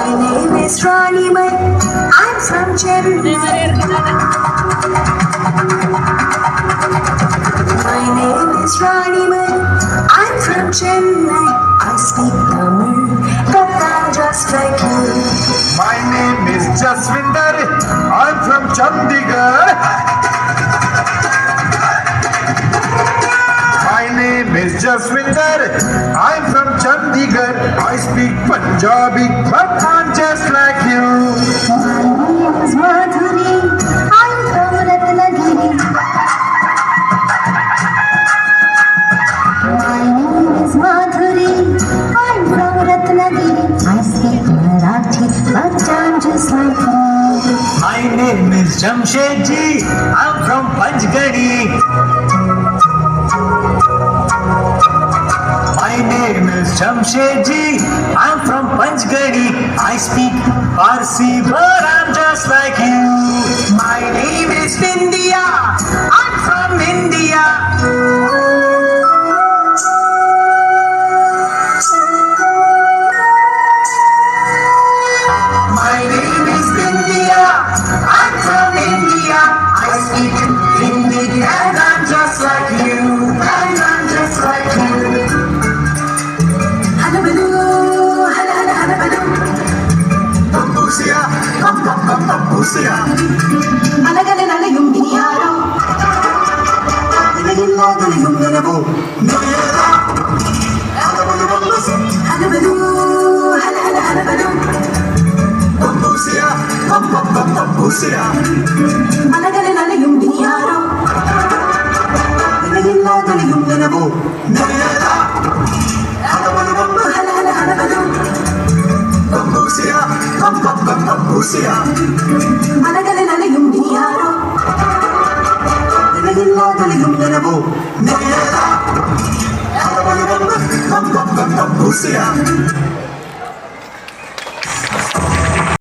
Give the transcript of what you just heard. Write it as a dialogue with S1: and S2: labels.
S1: My name is Raniman. I'm from Chennai. My name is Raniman. I'm from Chennai. I speak Tamil, but I'm just like you.
S2: My name is Jaswinder. I'm from Chandigarh. My name is Jaswinder. I'm from Chandigarh. I speak Punjabi, but I'm just like you.
S1: My name is Madhuri. I'm from Ratnagiri. My name is Madhuri. I'm from Ratnagiri. I speak Marathi, but I'm just like you.
S3: My name is Jamshedji. I'm from Panchgadi. My name is Jamshedji. I'm from Panchgadi. I speak Parsi, but I'm just like you.
S4: My name is India. I'm from India. My name is India. I'm from India. I speak Hindi and I'm just like you. And I'm just like you. Halabaloo, halabaloo.
S2: Bambusia, bambusia.
S1: Alagale nalayum diniyaro.
S2: Nilagillagaliyum nalabu. Niyera.
S1: Halabaloo, halabaloo.
S2: Bambusia, bambusia.
S1: Alagale nalayum diniyaro.
S2: Nilagillagaliyum nalabu. Niyera.
S1: Halabaloo.
S2: Bambusia, bambusia.
S1: Alagale nalayum diniyaro.
S2: Nilagillagaliyum nalabu. Niyera. Bambusia.